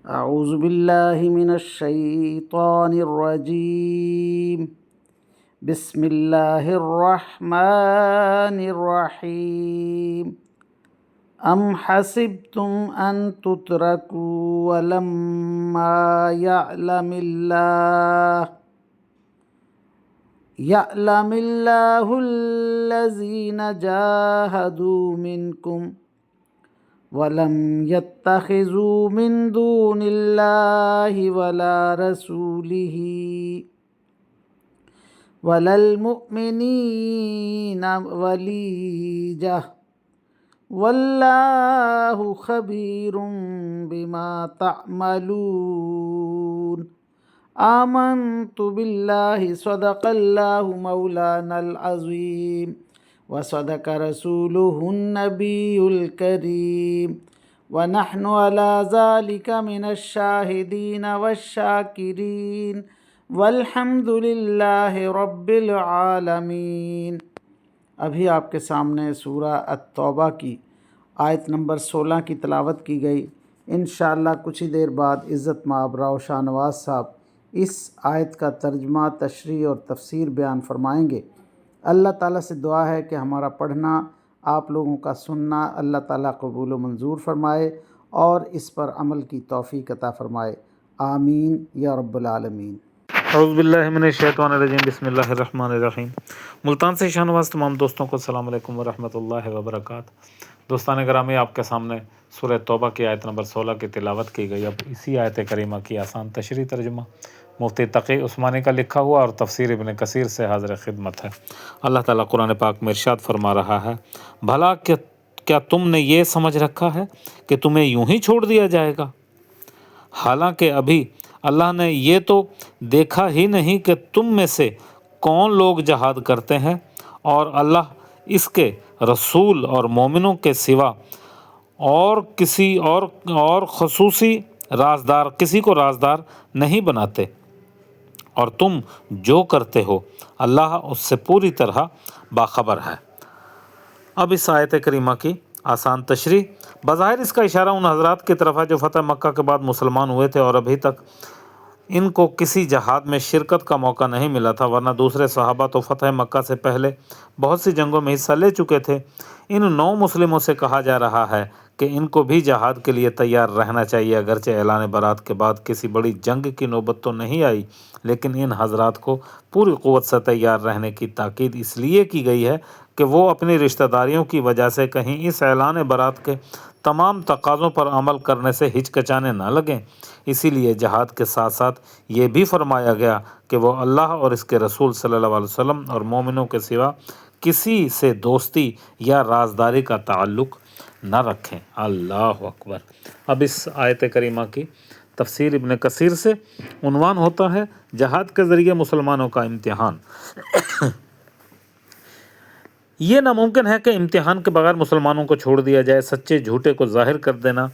أعوذ بالله من الشيطان الرجيم. بسم الله الرحمن الرحيم. أم حسبتم أن تتركوا ولما يعلم الله الذين جاهدوا منكم ولم يتخذوا من دون الله ولا رسوله ولا المؤمنين وليجة والله خبير بما تعملون. آمنت بالله صدق الله مولانا العظيم وصدق رسوله النبي الكريم ونحن على ذلك من الشاهدين والشاكرين والحمد لله رب العالمین. ابھی آپ کے سامنے سورہ التوبہ کی آیت نمبر 16 کی تلاوت کی گئی. انشاءاللہ کچھ ہی دیر بعد عزت مآب راؤ شاہ نواز صاحب اس آیت کا ترجمہ، تشریح اور تفسیر بیان فرمائیں گے. اللہ تعالیٰ سے دعا ہے کہ ہمارا پڑھنا، آپ لوگوں کا سننا اللہ تعالیٰ قبول و منظور فرمائے اور اس پر عمل کی توفیق عطا فرمائے. آمین یا رب العالمین. اعوذ باللہ من الشیطان الرجیم. بسم اللہ الرحمن الرحیم. ملتان سے شاہ نواز تمام دوستوں کو السلام علیکم ورحمۃ اللہ وبرکاتہ. دوستان گرامی، آپ کے سامنے سورہ توبہ کی آیت نمبر 16 کی تلاوت کی گئی. اب اسی آیت کریمہ کی آسان تشریح ترجمہ مفتی تقی عثمانی کا لکھا ہوا اور تفسیر ابن کثیر سے حاضر خدمت ہے. اللہ تعالیٰ قرآن پاک میں ارشاد فرما رہا ہے، بھلا کیا تم نے یہ سمجھ رکھا ہے کہ تمہیں یوں ہی چھوڑ دیا جائے گا، حالانکہ ابھی اللہ نے یہ تو دیکھا ہی نہیں کہ تم میں سے کون لوگ جہاد کرتے ہیں، اور اللہ اس کے رسول اور مومنوں کے سوا اور کسی اور خصوصی کسی کو رازدار نہیں بناتے، اور تم جو کرتے ہو اللہ اس سے پوری طرح باخبر ہے. اب اس آیت کریمہ کی آسان تشریح. بظاہر اس کا اشارہ ان حضرات کی طرف ہے جو فتح مکہ کے بعد مسلمان ہوئے تھے اور ابھی تک ان کو کسی جہاد میں شرکت کا موقع نہیں ملا تھا، ورنہ دوسرے صحابہ تو فتح مکہ سے پہلے بہت سی جنگوں میں حصہ لے چکے تھے. ان 9 مسلموں سے کہا جا رہا ہے کہ ان کو بھی جہاد کے لیے تیار رہنا چاہیے. اگرچہ اعلان برات کے بعد کسی بڑی جنگ کی نوبت تو نہیں آئی، لیکن ان حضرات کو پوری قوت سے تیار رہنے کی تاکید اس لیے کی گئی ہے کہ وہ اپنی رشتہ داریوں کی وجہ سے کہیں اس اعلان برات کے تمام تقاضوں پر عمل کرنے سے ہچکچانے نہ لگیں. اسی لیے جہاد کے ساتھ ساتھ یہ بھی فرمایا گیا کہ وہ اللہ اور اس کے رسول صلی اللہ علیہ وسلم اور مومنوں کے سوا کسی سے دوستی یا رازداری کا تعلق نہ رکھیں. اللہ اکبر. اب اس آیت کریمہ کی تفسیر ابن کثیر سے عنوان ہوتا ہے جہاد کے ذریعے مسلمانوں کا امتحان. یہ ناممکن ہے کہ امتحان کے بغیر مسلمانوں کو چھوڑ دیا جائے. سچے جھوٹے کو ظاہر کر دینا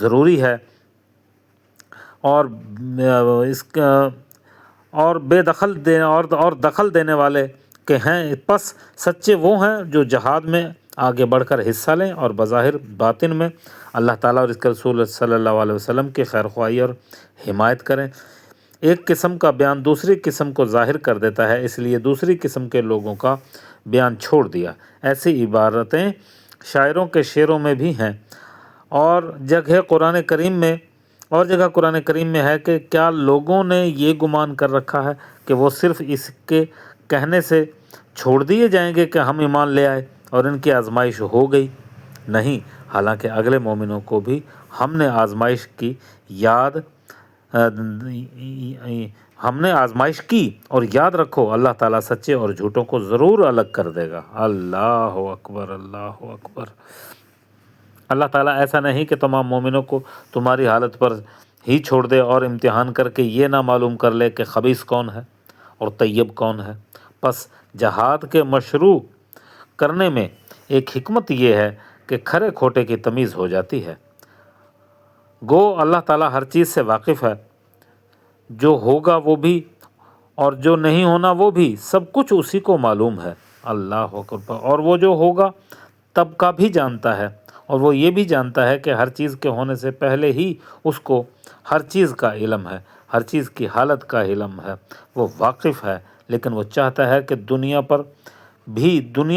ضروری ہے، اور دخل دینے والے کہ ہیں پس سچے وہ ہیں جو جہاد میں آگے بڑھ کر حصہ لیں اور بظاہر باطن میں اللہ تعالیٰ اور اس کے رسول صلی اللہ علیہ وسلم کی خیر خواہی اور حمایت کریں. ایک قسم کا بیان دوسری قسم کو ظاہر کر دیتا ہے، اس لیے دوسری قسم کے لوگوں کا بیان چھوڑ دیا. ایسی عبارتیں شاعروں کے شعروں میں بھی ہیں، اور جگہ قرآن کریم میں ہے کہ کیا لوگوں نے یہ گمان کر رکھا ہے کہ وہ صرف اس کے کہنے سے چھوڑ دیے جائیں گے کہ ہم ایمان لے آئے اور ان کی آزمائش ہو گئی؟ نہیں، حالانکہ اگلے مومنوں کو بھی ہم نے آزمائش کی اور یاد رکھو اللہ تعالیٰ سچے اور جھوٹوں کو ضرور الگ کر دے گا. اللہ اکبر، اللہ اکبر. اللہ تعالیٰ ایسا نہیں کہ تمام مومنوں کو تمہاری حالت پر ہی چھوڑ دے اور امتحان کر کے یہ نہ معلوم کر لے کہ خبیث کون ہے اور طیب کون ہے. پس جہاد کے مشروع کرنے میں ایک حکمت یہ ہے کہ کھرے کھوٹے کی تمیز ہو جاتی ہے. گو اللہ تعالیٰ ہر چیز سے واقف ہے، جو ہوگا وہ بھی اور جو نہیں ہونا وہ بھی، سب کچھ اسی کو معلوم ہے. اللہ اکبر. اور وہ جو ہوگا تب کا بھی جانتا ہے اور وہ یہ بھی جانتا ہے کہ ہر چیز کے ہونے سے پہلے ہی اس کو ہر چیز کا علم ہے، ہر چیز کی حالت کا علم ہے، وہ واقف ہے، لیکن وہ چاہتا ہے کہ دنیا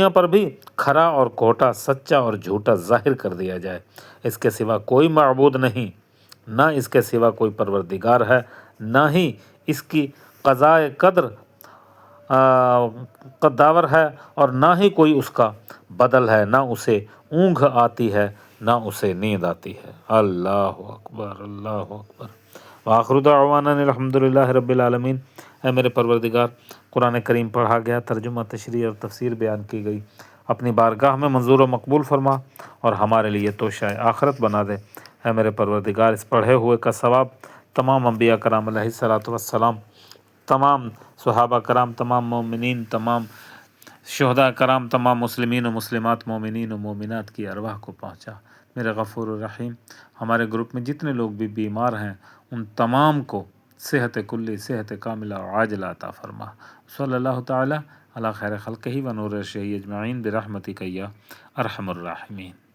پر بھی کھرا اور کھوٹا، سچا اور جھوٹا ظاہر کر دیا جائے۔ اس کے سوا کوئی معبود نہیں، نہ اس کے سوا کوئی پروردگار ہے، نہ ہی اس کی قضاء قدر قداور ہے، اور نہ ہی کوئی اس کا بدل ہے، نہ اسے اونگھ آتی ہے، نہ اسے نیند آتی ہے۔ اللہ اکبر، اللہ اکبر۔ وآخر دعوانا الحمدللہ رب العالمین۔ اے میرے پروردگار، قرآن کریم پڑھا گیا، ترجمہ، تشریح اور تفسیر بیان کی گئی، اپنی بارگاہ میں منظور و مقبول فرما اور ہمارے لیے توشہ آخرت بنا دے۔ اے میرے پروردگار، اس پڑھے ہوئے کا ثواب تمام انبیاء کرام علیہ الصلاۃ والسلام، تمام صحابہ کرام، تمام مومنین، تمام شہداء کرام، تمام مسلمین و مسلمات، مومنین و مومنات کی ارواح کو پہنچا۔ میرے غفور الرحیم، ہمارے گروپ میں جتنے لوگ بھی بیمار ہیں ان تمام کو صحت کلی، صحت کاملہ و عاجلہ عطا فرما۔ صلی اللہ تعالی علی خیر خلقہ و نور شیء اجمعین برحمتک یا ارحم الراحمین۔